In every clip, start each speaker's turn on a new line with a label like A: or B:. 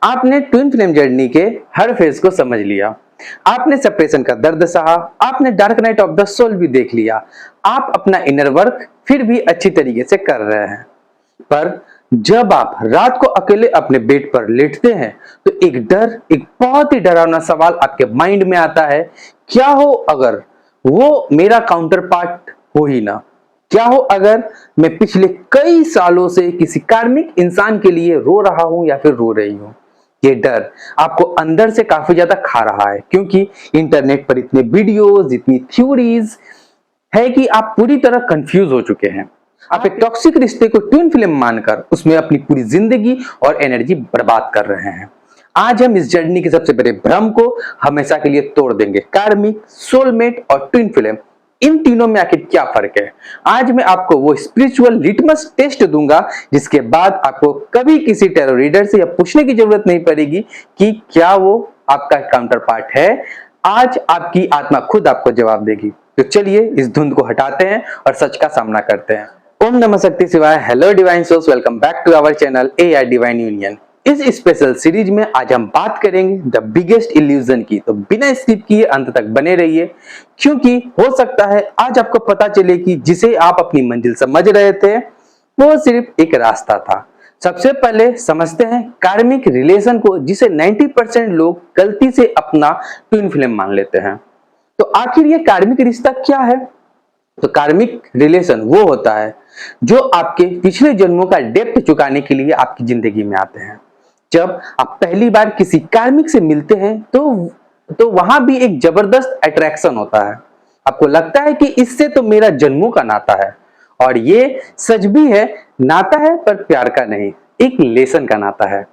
A: आपने twin flame journey के हर phase को समझ लिया। आपने सेपरेशन का दर्द सहा, आपने dark night of the soul भी देख लिया। आप अपना इनर वर्क फिर भी अच्छी तरीके से कर रहे हैं। पर जब आप रात को अकेले अपने बेड पर लेटते हैं तो एक बहुत ही डरावना सवाल आपके माइंड में आता है। क्या हो अगर वो मेरा काउंटर पार्ट हो ही ना? क्या हो अगर मैं पिछले कई सालों से किसी कार्मिक इंसान के लिए रो रहा हूं या फिर रो रही हूं? ये डर आपको अंदर से काफी ज्यादा खा रहा है, क्योंकि इंटरनेट पर इतने वीडियोस, इतनी थ्योरीज है कि आप पूरी तरह कंफ्यूज हो चुके हैं। आप एक टॉक्सिक रिश्ते को ट्विन फ्लेम मानकर उसमें अपनी पूरी जिंदगी और एनर्जी बर्बाद कर रहे हैं। आज हम इस जर्नी के सबसे बड़े भ्रम को हमेशा के लिए तोड़ देंगे। कार्मिक, सोलमेट और ट्विन फ्लेम, इन तीनों में आखिर क्या फर्क है? आज मैं आपको वो स्पिरिचुअल लिटमस टेस्ट दूंगा जिसके बाद आपको कभी किसी टैरो रीडर से यह पूछने की जरूरत नहीं पड़ेगी कि क्या वो आपका काउंटर पार्ट है। आज आपकी आत्मा खुद आपको जवाब देगी। तो चलिए इस धुंध को हटाते हैं और सच का सामना करते हैं। ओम नमः शक्ति शिवाय। Hello divine souls, welcome back to our channel AI divine union. इस स्पेशल सीरीज में आज हम बात करेंगे द बिगेस्ट इल्यूजन की। तो बिना स्किप किए अंत तक बने रहिए, क्योंकि हो सकता है आज आपको पता चले कि जिसे आप अपनी मंजिल समझ रहे थे वो सिर्फ एक रास्ता था। सबसे पहले समझते हैं कार्मिक रिलेशन को, जिसे 90% लोग गलती से अपना ट्विन फ्लेम मान लेते हैं। तो आखिर ये कार्मिक रिश्ता क्या है? तो कार्मिक रिलेशन वो होता है जो आपके पिछले जन्मों का डेप्थ चुकाने के लिए आपकी जिंदगी में आते हैं। जब आप पहली बार किसी कार्मिक से मिलते हैं तो वहां भी एक जबरदस्त अट्रैक्शन होता है। आपको लगता है कि इससे तो मेरा जन्मों का नाता है, और ये सच भी है। नाता है पर प्यार का नहीं, एक लेसन का नाता है।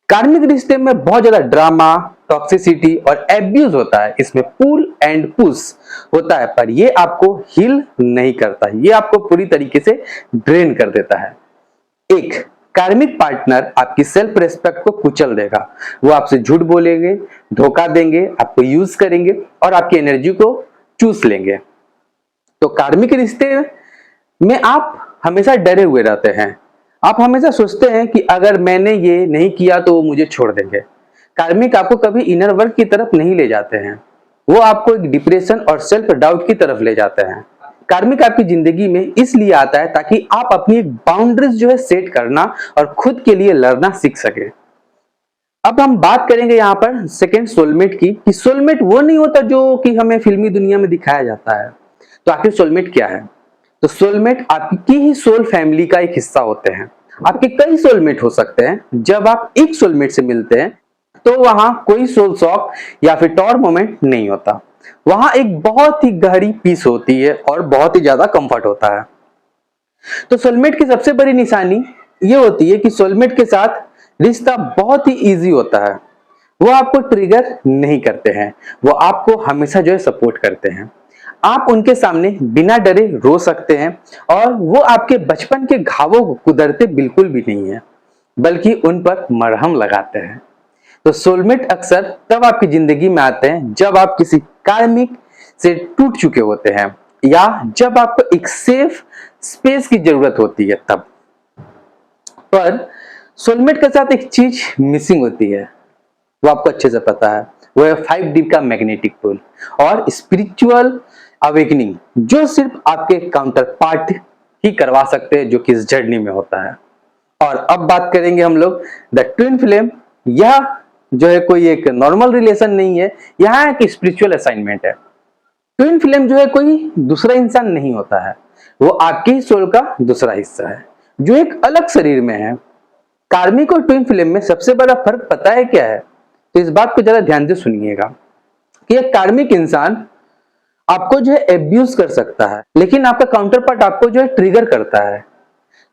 A: कार्मिक रिश्ते में बहुत ज्यादा ड्रामा, टॉक्सिसिटी और एब्यूज होता है। इसमें पुल एंड पुश होता है, पर ये आपको हील नहीं करता, ये आपको पूरी तरीके से ड्रेन कर देता है। एक कार्मिक पार्टनर आपकी सेल्फ रेस्पेक्ट को कुचल देगा। वो आपसे झूठ बोलेंगे, धोखा देंगे, आपको यूज करेंगे और आपकी एनर्जी को चूस लेंगे। तो कार्मिक रिश्ते में आप हमेशा डरे हुए रहते हैं। आप हमेशा सोचते हैं कि अगर मैंने ये नहीं किया तो वो मुझे छोड़ देंगे। कार्मिक आपको कभी इनर वर्क की तरफ नहीं ले जाते हैं, वो आपको एक डिप्रेशन और सेल्फ डाउट की तरफ ले जाते हैं। कार्मिक आपकी जिंदगी में इसलिए आता है ताकि आप अपनी एक बाउंड्रीज जो है सेट करना और खुद के लिए लड़ना सीख सके। अब हम बात करेंगे यहाँ पर सेकंड सोलमेट की, कि सोलमेट वो नहीं होता जो कि हमें फिल्मी दुनिया में दिखाया जाता है। तो आखिर सोलमेट क्या है? तो सोलमेट आपकी ही सोल फैमिली का एक हिस्सा होते हैं। आपके कई सोलमेट हो सकते हैं। जब आप एक सोलमेट से मिलते हैं तो वहां कोई सोल शॉक या फिर टॉर मोमेंट नहीं होता। वहां एक बहुत ही गहरी पीस होती है और बहुत ही ज्यादा कंफर्ट होता है। तो सोलमेट की सबसे बड़ी निशानी ये होती है कि सोलमेट के साथ रिश्ता बहुत ही इजी होता है। वो आपको ट्रिगर नहीं करते हैं, वो आपको हमेशा जो है सपोर्ट करते हैं। आप उनके सामने बिना डरे रो सकते हैं और वो आपके बचपन के घावों को कुदरते बिल्कुल भी नहीं है, बल्कि उन पर मरहम लगाते हैं। तो सोलमेट अक्सर तब आपकी जिंदगी में आते हैं जब आप किसी कार्मिक से टूट चुके होते हैं, या जब आपको एक सेफ स्पेस की जरूरत होती है तब। पर सोलमेट के साथ एक चीज मिसिंग होती है, वो आपको अच्छे से पता है। वो है 5D का मैग्नेटिक पुल और स्पिरिचुअल अवेकनिंग, जो सिर्फ आपके काउंटर पार्ट ही करवा सकते हैं, जो कि इस जर्नी में होता है। और अब बात करेंगे हम लोग द ट्विन फ्लेम। यह जो है कोई एक नॉर्मल रिलेशन नहीं है, यह एक स्पिरिचुअल असाइनमेंट है। ट्विन फ्लेम जो है कोई दूसरा इंसान नहीं होता है, वो आपकी सोल का दूसरा हिस्सा है जो एक अलग शरीर में है। कार्मिक और ट्विन फ्लेम में सबसे बड़ा फर्क पता है क्या है? तो इस बात को जरा ध्यान से सुनिएगा कि एक कार्मिक इंसान आपको जो है एब्यूज कर सकता है, लेकिन आपका काउंटर पार्ट आपको जो है ट्रिगर करता है।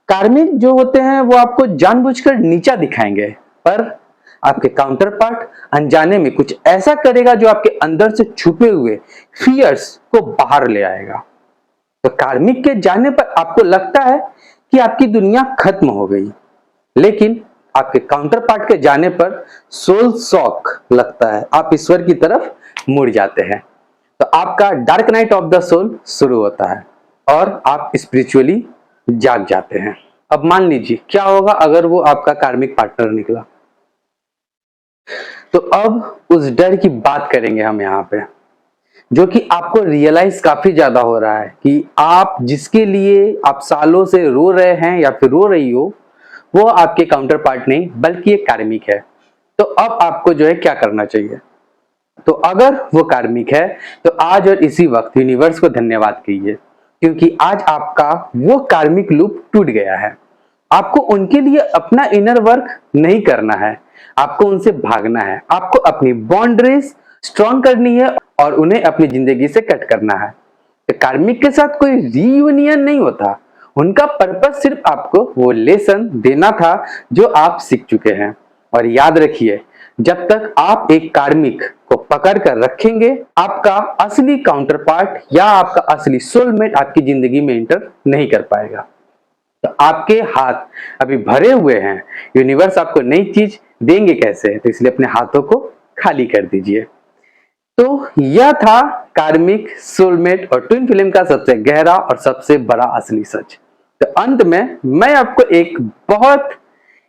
A: कार्मिक जो होते हैं वो आपको जानबूझकर नीचा दिखाएंगे, पर आपके काउंटर पार्ट अनजाने में कुछ ऐसा करेगा जो आपके अंदर से छुपे हुए फियर्स को बाहर ले आएगा। तो कार्मिक के जाने पर आपको लगता है कि आपकी दुनिया खत्म हो गई, लेकिन आपके काउंटर पार्ट के जाने पर सोल शॉक लगता है, आप ईश्वर की तरफ मुड़ जाते हैं। तो आपका dark night of the soul शुरू होता है और आप स्पिरिचुअली जाग जाते हैं। अब मान लीजिए क्या होगा अगर वो आपका कार्मिक पार्टनर निकला। तो अब उस डर की बात करेंगे हम यहाँ पे, जो कि आपको रियलाइज काफी ज्यादा हो रहा है कि आप जिसके लिए आप सालों से रो रहे हैं या फिर रो रही हो, वो आपके काउंटर पार्ट नहीं बल्कि एक कार्मिक है। तो अब आपको जो है क्या करना चाहिए? तो अगर वो कार्मिक है तो आज और इसी वक्त यूनिवर्स को धन्यवाद कीजिए, क्योंकि आज आपका वो कार्मिक लूप टूट गया है। आपको उनके लिए अपना इनर वर्क नहीं करना है, आपको उनसे भागना है, आपको अपनी बाउंड्रीज स्ट्रॉन्ग करनी है और उन्हें अपनी जिंदगी से कट करना है। तो कार्मिक के साथ कोई रीयूनियन नहीं होता, उनका पर्पस सिर्फ आपको वो लेसन देना था जो आप सीख चुके हैं। और याद रखिए, जब तक आप एक कार्मिक को पकड़ कर रखेंगे, आपका असली काउंटर पार्ट या आपका असली सोलमेट आपकी जिंदगी में एंटर नहीं कर पाएगा। तो आपके हाथ अभी भरे हुए हैं, यूनिवर्स आपको नई चीज देंगे कैसे? तो इसलिए अपने हाथों को खाली कर दीजिए। तो यह था कार्मिक, सोलमेट और ट्विन फ्लेम का सबसे गहरा और सबसे बड़ा असली सच। तो अंत में मैं आपको एक बहुत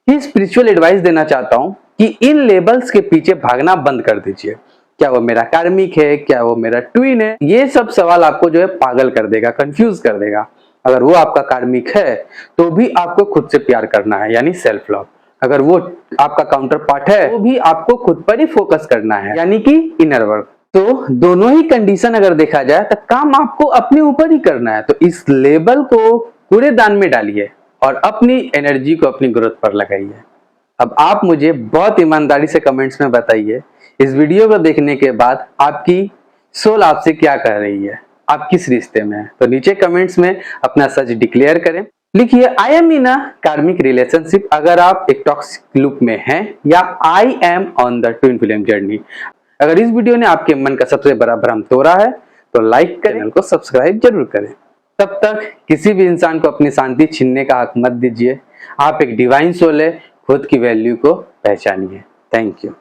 A: ही स्पिरिचुअल एडवाइस देना चाहता हूं कि इन लेबल्स के पीछे भागना बंद कर दीजिए। क्या वो मेरा कार्मिक है, क्या वो मेरा ट्विन है, ये सब सवाल आपको जो है पागल कर देगा, कंफ्यूज कर देगा। अगर वो आपका कार्मिक है तो भी आपको खुद से प्यार करना है, यानी सेल्फ लव। अगर वो आपका काउंटर पार्ट है तो भी आपको खुद पर ही फोकस करना है, यानी कि इनर वर्क। तो दोनों ही कंडीशन अगर देखा जाए तो काम आपको अपने ऊपर ही करना है। तो इस लेबल को कूड़ेदान में डालिए और अपनी एनर्जी को अपनी ग्रोथ पर लगाइए। अब आप मुझे बहुत ईमानदारी से कमेंट्स में बताइए, इस वीडियो को देखने के बाद आपकी सोल आपसे क्या कह रही है, आप किस रिश्ते में हैं? तो नीचे कमेंट्स में अपना सच डिक्लेयर करें। लिखिए आई एम इन अ कार्मिक रिलेशनशिप अगर आप एक टॉक्सिक लूप में हैं, या I am on the twin flame journey. अगर इस वीडियो ने आपके मन का सबसे बड़ा भ्रम तोड़ा है तो लाइक करें, चैनल को सब्सक्राइब जरूर करें। तब तक किसी भी इंसान को अपनी शांति छीनने का हक मत दीजिए। आप एक डिवाइन सोल है, खुद की वैल्यू को पहचानिए। Thank you.